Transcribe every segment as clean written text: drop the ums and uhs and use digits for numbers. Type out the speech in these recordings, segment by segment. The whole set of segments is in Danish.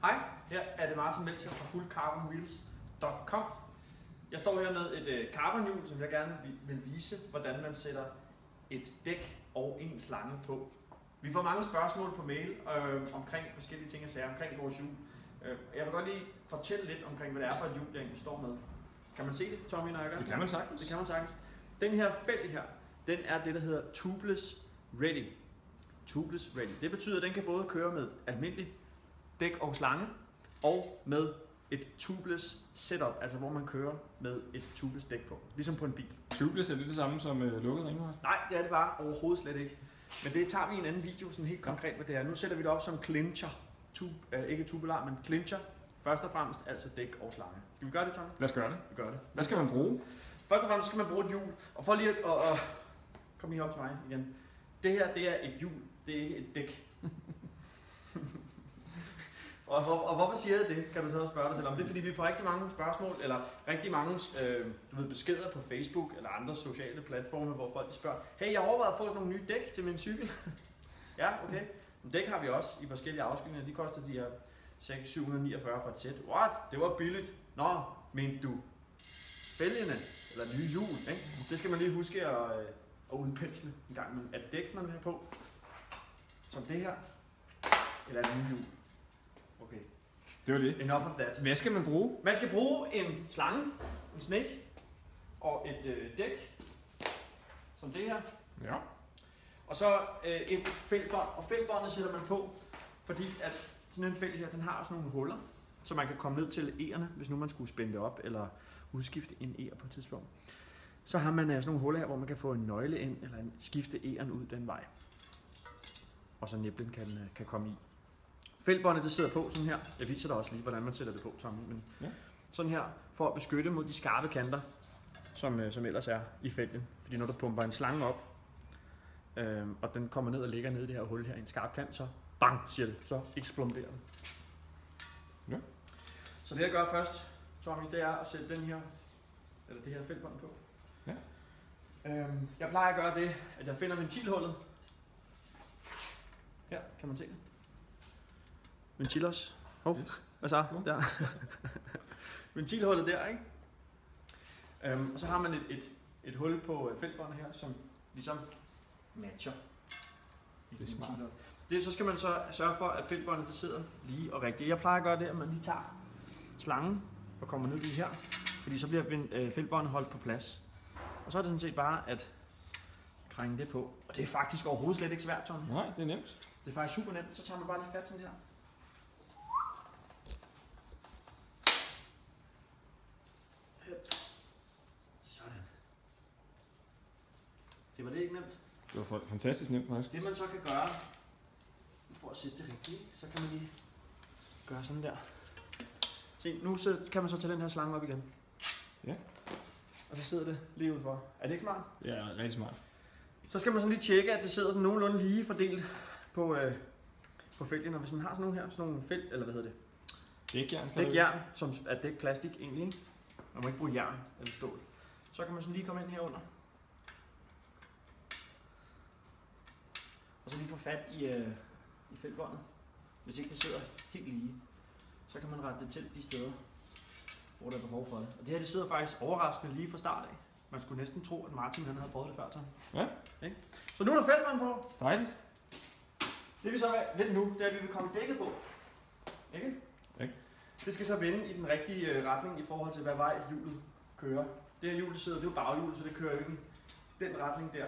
Hej, her er det Martin Melcher fra fullcarbonwheels.com. Jeg står her med et carbonhjul, som jeg gerne vil vise, hvordan man sætter et dæk og en slange på. Vi får mange spørgsmål på mail omkring forskellige ting og sager omkring vores hjul. Jeg vil godt lige fortælle lidt omkring, hvad det er for et hjul, jeg egentlig står med. Kan man se det, Tommy, når jeg gør det? Det kan man sagtens. Det kan man sagtens. Den her fælg her, den er det, der hedder tubeless ready. Tubeless ready. Det betyder, at den kan både køre med almindelig dæk og slange, og med et tubeless setup, altså hvor man kører med et tubeless dæk på, ligesom på en bil. Tubeless, er det samme som lukket ringrest? Nej, det er det bare overhovedet slet ikke. Men det tager vi i en anden video, sådan helt konkret, hvad det er. Nu sætter vi det op som clincher. Ikke tubular, men clincher. Først og fremmest altså dæk og slange. Skal vi gøre det, Tom? Lad os gøre det. Vi gør det. Hvad skal man bruge? Først og fremmest skal man bruge et hjul. Og for lige at kom lige op til mig igen. Det her, det er et hjul. Det er ikke et dæk. Og hvorfor siger jeg det, kan du så også spørge dig selv om. Det er fordi, vi får rigtig mange spørgsmål, eller rigtig mange beskeder på Facebook eller andre sociale platforme, hvor folk spørger, hey, jeg overvejer at få sådan nogle nye dæk til min cykel. Ja, okay. Men dæk har vi også i forskellige afskygninger. De koster de her 749 for et sæt. What? Det var billigt. Nå, men du fælgene, eller nye hjul, ikke? Det skal man lige huske at udpensle en gang imellem. Er det dæk, man vil have på? Som det her? Eller er det nye hjul? Okay. Det var det. Enough of that. Hvad skal man bruge? Man skal bruge en slange, en snake og et dæk, som det her. Ja. Og så et fælgbånd, og fælgbåndet sætter man på, fordi at sådan en fælg her, den har sådan nogle huller, så man kan komme ned til egerne, hvis nu man skulle spænde det op, eller udskifte en eger på et tidspunkt. Så har man sådan nogle huller her, hvor man kan få en nøgle ind, eller skifte egeren ud den vej. Og så niblen kan komme i. Fælgbåndet, det sidder på sådan her. Jeg viser dig også lige, hvordan man sætter det på, Tommy. Men ja. Sådan her, for at beskytte mod de skarpe kanter, som ellers er i fælgen. Fordi når du pumper en slange op, og den kommer ned og ligger nede i det her hul her i en skarp kant, så bang, siger det, så eksploderer den. Ja. Så det jeg gør først, Tommy, det er at sætte den her, eller det her fælgbånd på. Ja. Jeg plejer at gøre det, at jeg finder ventilhullet. Her, kan man se det? Ventilos. Hvad så? Der. Ventilhullet der, ikke? Og så har man et hul på fælgbåndet her, som ligesom matcher. Det er smart. Så skal man så sørge for, at fælgbåndet det sidder lige og rigtigt. Jeg plejer at gøre det, at man lige tager slangen og kommer ned lige her, fordi så bliver fælgbåndet holdt på plads. Og så er det sådan set bare at krænge det på. Og det er faktisk overhovedet slet ikke svært, Tom. Nej, det er nemt. Det er faktisk super nemt. Så tager man bare lige fat sådan her. Sådan. Det var det ikke nemt. Det var fantastisk nemt, faktisk. Det man så kan gøre, for at sætte det rigtigt, så kan man lige gøre sådan der. Se, nu kan man så tage den her slange op igen. Ja. Og så sidder det lige udenfor. Er det ikke smart? Ja, rigtig smart. Så skal man sådan lige tjekke, at det sidder sådan nogenlunde lige fordelt på fælgen. Og hvis man har sådan nogle her, sådan nogle fæld, eller hvad hedder det? Dækjern. Dækjern, som er dækplastik egentlig, ikke? Man må ikke bruge jern eller stål. Så kan man sådan lige komme ind herunder. Og så lige få fat i fælgbåndet. Hvis ikke det sidder helt lige, så kan man rette det til de steder, hvor der er behov for det. Og det her, det sidder faktisk overraskende lige fra start af. Man skulle næsten tro, at Martin han havde prøvet det før, så. Ja. Okay. Så nu er der fælgbånd på. Dejligt. Det vi så vil nu, det er, at vi vil komme dækket på. Ikke? Ikke? Det skal så vende i den rigtige retning i forhold til, hvad vej hjulet kører. Det her hjul, det sidder, det er jo baghjulet, så det kører jo ikke i den retning der.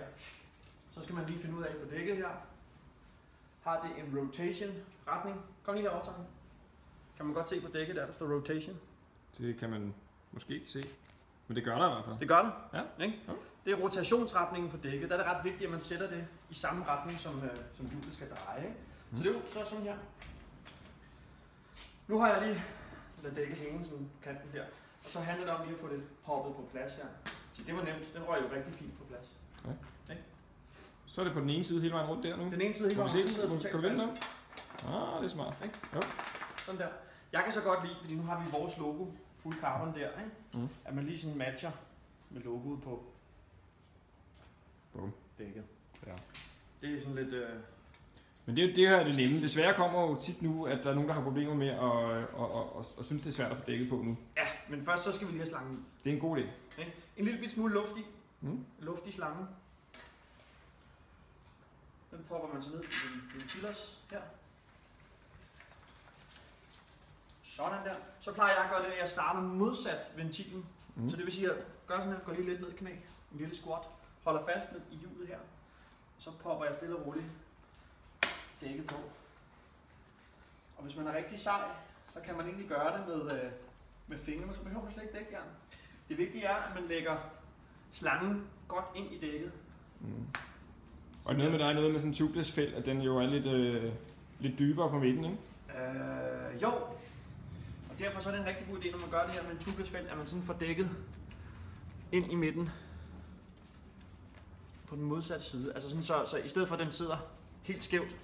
Så skal man lige finde ud af på dækket her. Har det en rotation retning? Kom lige herover, Tommy. Kan man godt se på dækket der står rotation? Det kan man måske se. Men det gør der i hvert fald. Det gør det. Ja. Ikke? Ja. Det er rotationsretningen på dækket. Der er det ret vigtigt, at man sætter det i samme retning, som hjulet skal dreje. Ikke? Så det er jo så sådan her. Nu har jeg lige ladet dækket hænge sådan kanten der. Og så handler det om lige at få det hoppet på plads her. Så det var nemt. Den røg jo rigtig fint på plads. Ja. Okay. Så er det på den ene side hele vejen rundt der nu? Den ene side hele vejen rundt. Kan du vende den? Ah, det er smart. Ikke? Jo. Sådan der. Jeg kan så godt lide, fordi nu har vi vores logo, Full Carbon der, ikke? At man lige sådan matcher med logoet på dækket. Ja. Det er sådan lidt Men det her er det nemme. Desværre kommer jo tit nu, at der er nogen, der har problemer med at synes, det er svært at få dækket på nu. Ja, men først så skal vi lige have slangen. Det er en god idé. Okay. En lille bit smule luft i. Luft i slangen. Den propper man så ned i den ventilos her. Sådan der. Så plejer jeg at gøre det, at jeg starter modsat ventilen. Så det vil sige, at jeg gør sådan her, går lige lidt ned i knæ. En lille squat. Holder fast med i hjulet her. Så popper jeg stille og roligt dækket på. Og hvis man er rigtig sej, så kan man egentlig gøre det med fingrene, så behøver man slet ikke dækjern. Det vigtige er, at man lægger slangen godt ind i dækket. Og noget med dig, noget med sådan en tubeless felt, at den jo er lidt dybere på midten, ikke? Jo. Og derfor så er det en rigtig god idé, når man gør det her med en tubeless felt, at man sådan får dækket ind i midten på den modsatte side. Altså sådan så i stedet for at den sidder helt skævt,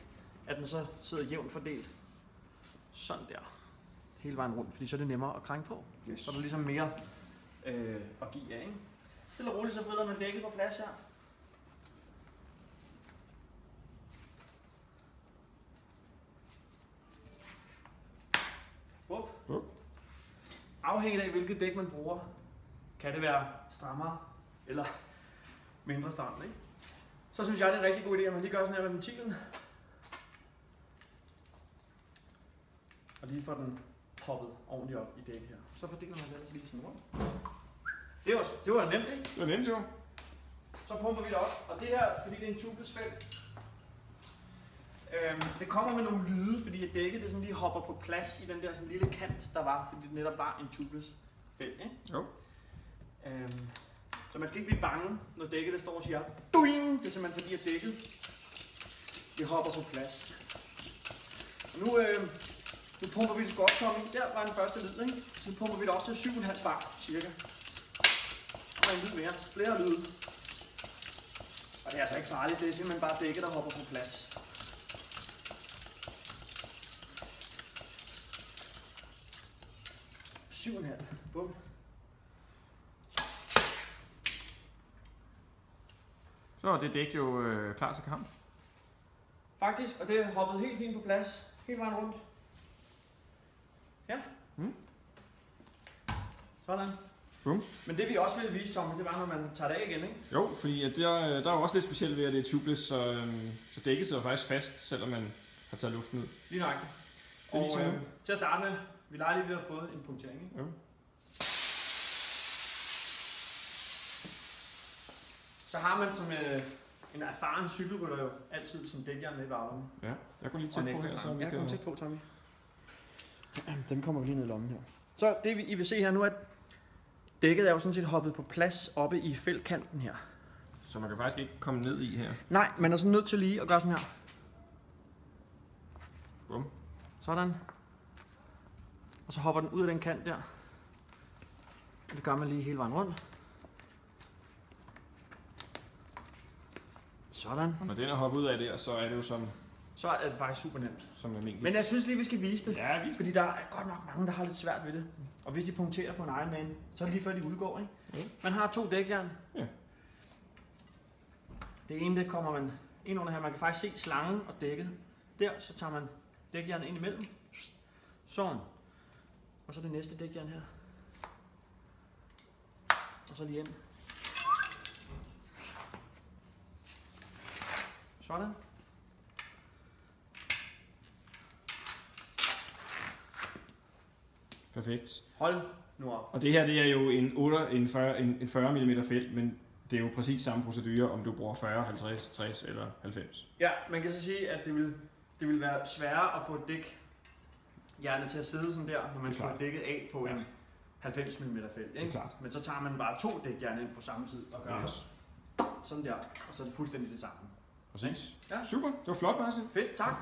at den så sidder jævnt fordelt. Sådan der. Hele vejen rundt, fordi så er det nemmere at krænge på. Yes. Så er der ligesom mere at give af, ikke? Stille og roligt, så vrider man dækket på plads her. Afhængigt af hvilket dæk man bruger, kan det være strammere eller mindre stramt, ikke? Så synes jeg, det er en rigtig god idé, at man lige gør sådan her med ventilen. Og lige får den poppet ordentligt op i dækket her. Så fordeler man det altså lige sådan rundt. Det var nemt, ikke? Det var nemt, jo. Så pumper vi det op, og det her, fordi det er en tubeless felt, det kommer med nogle lyde, fordi at dækket det sådan lige hopper på plads i den der sådan lille kant, der var, fordi det netop var en tubeless felt, ikke? Jo. Så man skal ikke blive bange, når dækket det står og siger duing! Det er simpelthen fordi, at dækket det hopper på plads. Og nu pumper vi det godt, Tommy. Der var den første lyd, ikke? Nu pumper vi det op til 7,5 bar, cirka. Og en lyd mere. Flere lyde. Og det er altså ikke farligt, det er simpelthen bare dækket, der hopper på plads. Bum. Så er det dæk jo klar til kamp. Faktisk, og det er hoppet helt fint på plads. Hele vejen rundt. Ja. Sådan. Bum. Men det vi også ville vise, Tommy, det var, når man tager det af igen, ikke? Jo, fordi at der er jo også lidt specielt ved, at det er tubeless, så dækket sidder faktisk fast, selvom man har taget luften ud. Lige nøjagtigt. Og til at starte med, vi leger lige ved at få en punktering, ikke? Jo. Så har man som en erfaren cykelrytter jo altid som dækjern med i varmen. Ja, jeg går lige tæt på her, så vi kan... tæt på, Tommy. Dem kommer vi lige ned i lommen her. Så det I vil se her nu, at dækket er jo sådan set hoppet på plads oppe i feltkanten her. Så man kan faktisk ikke komme ned i her? Nej, man er sådan nødt til lige at gøre sådan her. Bum. Sådan. Og så hopper den ud af den kant der. Og det gør man lige hele vejen rundt. Sådan. Og når den er hoppet ud af der, så er det jo som... Så er det faktisk super nemt. Som almindeligt. Men jeg synes lige, vi skal vise det. Ja, vise fordi der er godt nok mange, der har lidt svært ved det. Og hvis de punkterer på en Ironman, så er det lige før de udgår, ikke? Ja. Man har 2 dækjern. Ja. Det ene, det kommer man ind under her. Man kan faktisk se slangen og dækket. Der, så tager man dækjernet ind imellem. Sådan. Og så det næste dækjern her. Og så lige ind. Sådan. Perfekt. Hold nu op. Og det her, det er jo en 40 mm felt, men det er jo præcis samme procedure, om du bruger 40, 50, 60 eller 90. Ja, man kan så sige, at det vil være sværere at få dækjernet til at sidde sådan der, når man skulle have dækket af på en 90 mm felt. Ikke? Det er klart. Men så tager man bare 2 dækjern ind på samme tid og gør sådan der, og så er det fuldstændig det samme. Præcis. Ja. Super, det var flot, Martin. Fedt, tak.